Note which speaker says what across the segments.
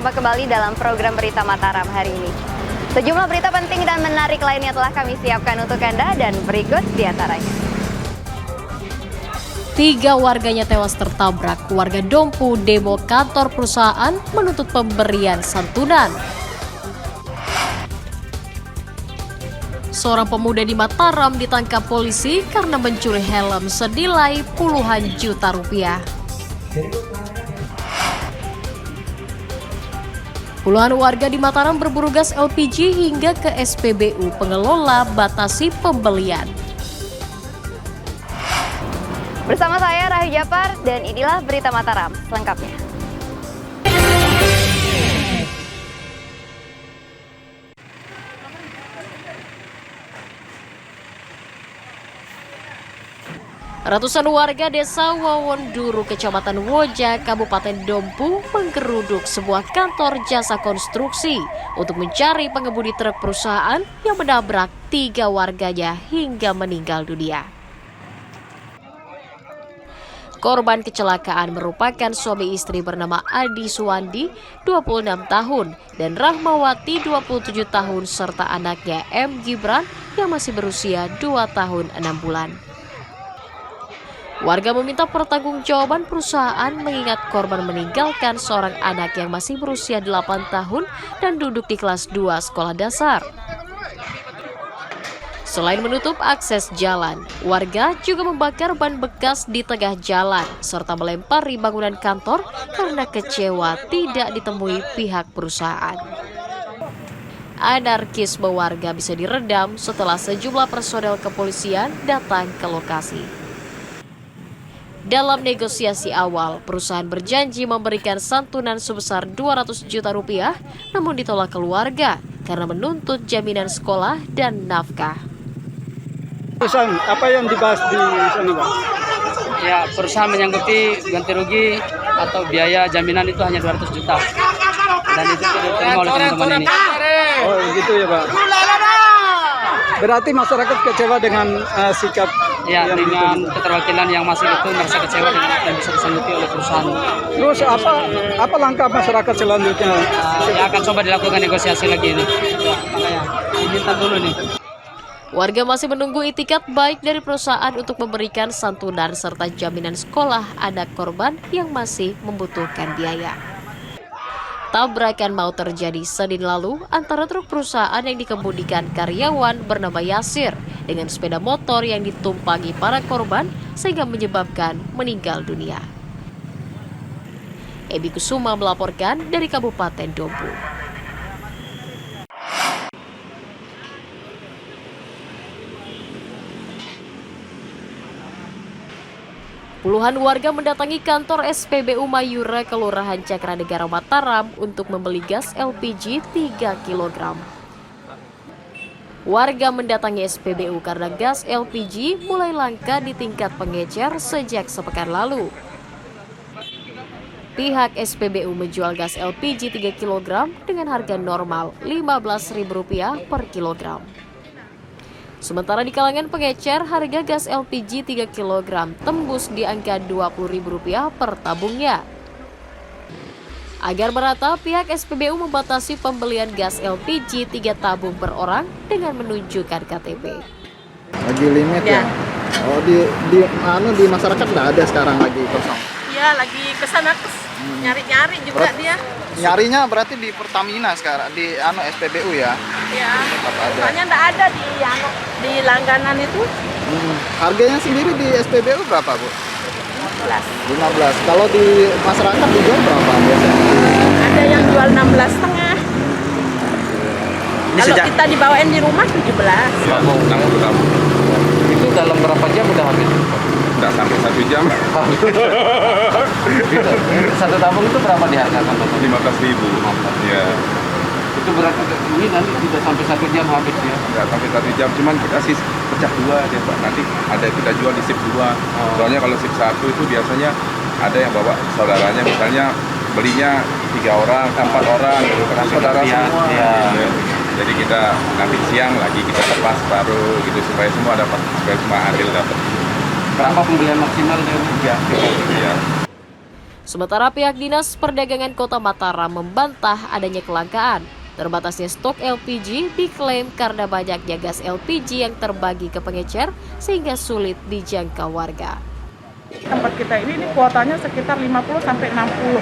Speaker 1: berjumpa kembali dalam program Berita Mataram hari ini. Sejumlah berita penting dan menarik lainnya telah kami siapkan untuk Anda dan berikut diantaranya.
Speaker 2: 3 warganya tewas tertabrak, warga Dompu demo kantor perusahaan menuntut pemberian santunan. Seorang pemuda di Mataram ditangkap polisi karena mencuri helm senilai puluhan juta rupiah. Puluhan warga di Mataram berburu gas LPG hingga ke SPBU, pengelola batasi pembelian.
Speaker 1: Bersama saya Rahayu Japar dan inilah Berita Mataram selengkapnya.
Speaker 2: Ratusan warga desa Wawonduru, Kecamatan Woja, Kabupaten Dompu menggeruduk sebuah kantor jasa konstruksi untuk mencari pengemudi truk perusahaan yang menabrak 3 warganya hingga meninggal dunia. Korban kecelakaan merupakan suami istri bernama Adi Suwandi, 26 tahun, dan Rahmawati, 27 tahun, serta anaknya M. Gibran yang masih berusia 2 tahun 6 bulan. Warga meminta pertanggungjawaban perusahaan mengingat korban meninggalkan seorang anak yang masih berusia 8 tahun dan duduk di kelas 2 sekolah dasar. Selain menutup akses jalan, warga juga membakar ban bekas di tengah jalan serta melempari bangunan kantor karena kecewa tidak ditemui pihak perusahaan. Anarkisme warga bisa diredam setelah sejumlah personel kepolisian datang ke lokasi. Dalam negosiasi awal, perusahaan berjanji memberikan santunan sebesar 200 juta rupiah, namun ditolak keluarga karena menuntut jaminan sekolah dan nafkah.
Speaker 3: Perusahaan apa yang dibahas di sana, Pak?
Speaker 4: Ya, perusahaan menyanggupi ganti rugi atau biaya jaminan itu hanya 200 juta. Dan itu tidak diterima oleh teman-teman ini.
Speaker 3: Oh, gitu ya, Pak. Berarti masyarakat kecewa dengan sikap
Speaker 4: Ya, dengan keterwakilan yang masih itu merasa kecewa dengan apa yang bisa disanggupi oleh perusahaan.
Speaker 3: Terus apa langkah masyarakat selanjutnya?
Speaker 4: Ya, akan coba dilakukan negosiasi lagi ini. Makanya diminta dulu nih.
Speaker 2: Warga masih menunggu itikat baik dari perusahaan untuk memberikan santunan serta jaminan sekolah anak korban yang masih membutuhkan biaya. Tabrakan mau terjadi Senin lalu antara truk perusahaan yang dikemudikan karyawan bernama Yasir dengan sepeda motor yang ditumpangi para korban sehingga menyebabkan meninggal dunia. Ebi Kusuma melaporkan dari Kabupaten Dompu. Puluhan warga mendatangi kantor SPBU Mayura, Kelurahan Cakranegara, Mataram untuk membeli gas LPG 3 kg. Warga mendatangi SPBU karena gas LPG mulai langka di tingkat pengecer sejak sepekan lalu. Pihak SPBU menjual gas LPG 3 kg dengan harga normal Rp15.000 per kilogram. Sementara di kalangan pengecer, harga gas LPG 3 kg tembus di angka Rp20.000 per tabungnya. Agar merata, pihak SPBU membatasi pembelian gas LPG 3 tabung per orang dengan menunjukkan KTP.
Speaker 5: Lagi limit ya? Oh, di masyarakat nggak ada sekarang lagi kosong?
Speaker 6: Iya, lagi kesana nyari-nyari juga dia.
Speaker 5: Nyarinya berarti di Pertamina sekarang, di SPBU ya?
Speaker 6: Iya, soalnya nggak ada di langganan itu.
Speaker 5: Harganya sendiri di SPBU berapa, Bu?
Speaker 6: 15.
Speaker 5: Kalau di masyarakat dijual berapa biasanya?
Speaker 6: Ada yang jual 16,5. Kalau kita dibawain di rumah 17.
Speaker 7: Itu dalam berapa jam udah habis? Udah sampai 1 jam.
Speaker 4: Satu tabung itu berapa dihargakan?
Speaker 7: 15.000. Ya.
Speaker 4: Itu berarti ini nanti tidak sampai 1 jam habis ya?
Speaker 7: Nggak sampai 1 jam, cuman kita sih pecah 2 aja, Pak. Nanti ada kita jual di sip 2. Soalnya kalau sip 1 itu biasanya ada yang bawa saudaranya, misalnya belinya 3 orang, 4 orang, gitu. Karena saudara semua.
Speaker 4: Ya.
Speaker 7: Jadi kita nanti siang lagi kita lepas baru gitu supaya semua dapat, supaya semua adil dapat.
Speaker 4: Berapa pembelian maksimal dari 3?
Speaker 7: Ya.
Speaker 2: Sementara pihak Dinas Perdagangan Kota Mataram membantah adanya kelangkaan. Terbatasnya stok LPG diklaim karena banyaknya gas LPG yang terbagi ke pengecer sehingga sulit dijangkau warga.
Speaker 6: Tempat kita ini kuotanya sekitar 50 sampai 60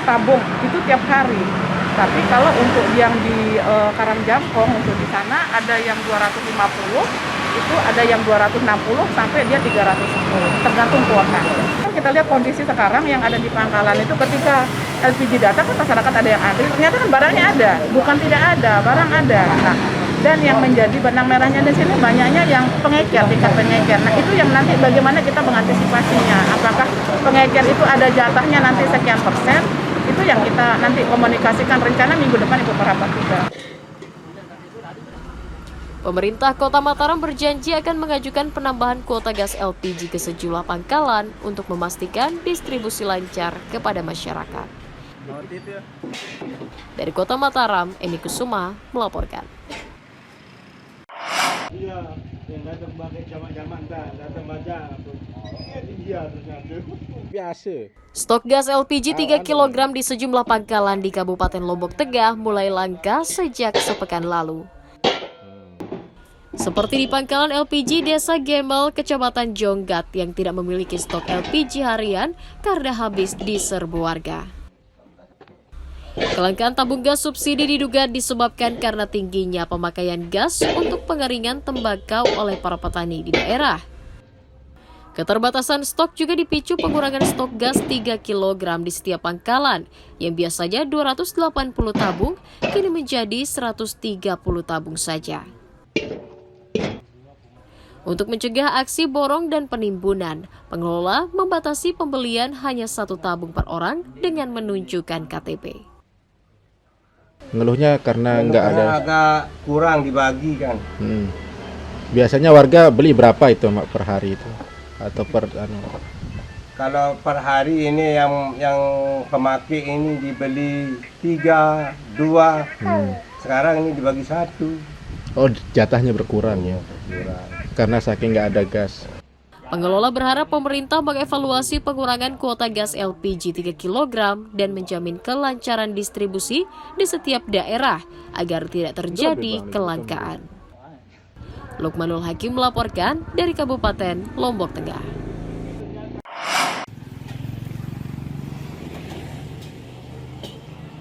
Speaker 6: tabung itu tiap hari. Tapi kalau untuk yang di Karangjangkong untuk di sana ada yang 250, itu ada yang 260 sampai dia 310 tergantung kuota. Kita lihat kondisi sekarang yang ada di pangkalan itu ketika LPG datang kan masyarakat ada yang antri, ternyata kan barangnya ada, bukan tidak ada, barang ada. Nah, dan yang menjadi benang merahnya di sini banyaknya yang pengecer, tingkat pengecer. Nah, itu yang nanti bagaimana kita mengantisipasinya. Apakah pengecer itu ada jatahnya nanti sekian persen? Itu yang kita nanti komunikasikan rencana minggu depan ikut merapat juga.
Speaker 2: Pemerintah Kota Mataram berjanji akan mengajukan penambahan kuota gas LPG ke sejumlah pangkalan untuk memastikan distribusi lancar kepada masyarakat. Dari Kota Mataram, Emi Kusuma melaporkan. Stok gas LPG 3 kg di sejumlah pangkalan di Kabupaten Lombok Tengah mulai langka sejak sepekan lalu. Seperti di pangkalan LPG Desa Gemel, Kecamatan Jonggat yang tidak memiliki stok LPG harian karena habis diserbu warga. Kelangkaan tabung gas subsidi diduga disebabkan karena tingginya pemakaian gas untuk pengeringan tembakau oleh para petani di daerah. Keterbatasan stok juga dipicu pengurangan stok gas 3 kg di setiap pangkalan yang biasanya 280 tabung kini menjadi 130 tabung saja. Untuk mencegah aksi borong dan penimbunan, pengelola membatasi pembelian hanya 1 tabung per orang dengan menunjukkan KTP.
Speaker 8: Ngeluhnya karena nggak ada.
Speaker 9: Agak kurang dibagi kan.
Speaker 8: Biasanya warga beli berapa itu Mak, per hari itu? Atau per
Speaker 9: Kalau per hari ini yang pemakai ini dibeli 3, 2. Sekarang ini dibagi 1.
Speaker 8: Oh, jatahnya berkurang ya. Karena saking nggak ada gas.
Speaker 2: Pengelola berharap pemerintah mengevaluasi pengurangan kuota gas LPG 3 kg dan menjamin kelancaran distribusi di setiap daerah agar tidak terjadi kelangkaan. Lukmanul Hakim melaporkan dari Kabupaten Lombok Tengah.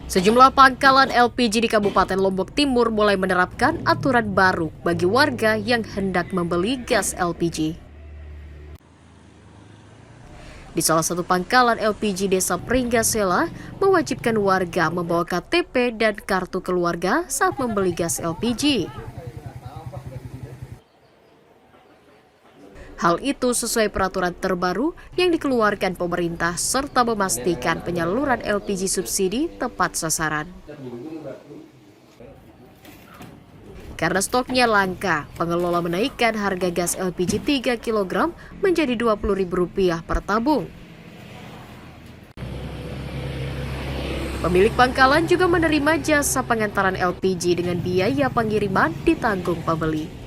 Speaker 2: Sejumlah pangkalan LPG di Kabupaten Lombok Timur mulai menerapkan aturan baru bagi warga yang hendak membeli gas LPG. Di salah satu pangkalan LPG Desa Pringgasela, mewajibkan warga membawa KTP dan kartu keluarga saat membeli gas LPG. Hal itu sesuai peraturan terbaru yang dikeluarkan pemerintah serta memastikan penyaluran LPG subsidi tepat sasaran. Karena stoknya langka, pengelola menaikkan harga gas LPG 3 kg menjadi Rp20.000 per tabung. Pemilik pangkalan juga menerima jasa pengantaran LPG dengan biaya pengiriman ditanggung pembeli.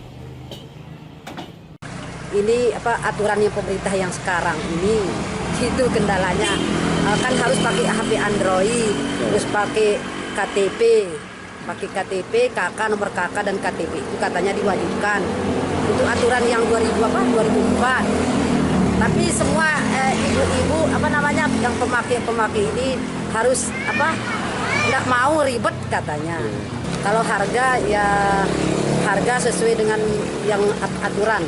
Speaker 10: Ini aturannya pemerintah yang sekarang ini itu kendalanya kan harus pakai HP Android, terus pakai KTP, KK, nomor KK dan KTP itu katanya diwajibkan. Itu aturan yang 2004. Tapi semua ibu-ibu yang pemakai ini harus nggak mau ribet katanya. Kalau harga ya harga sesuai dengan yang aturan.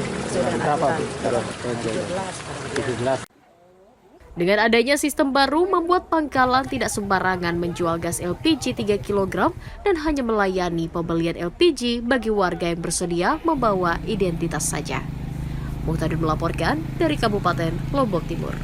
Speaker 2: Dengan adanya sistem baru membuat pangkalan tidak sembarangan menjual gas LPG 3 kg dan hanya melayani pembelian LPG bagi warga yang bersedia membawa identitas saja. Muhtadin melaporkan dari Kabupaten Lombok Timur.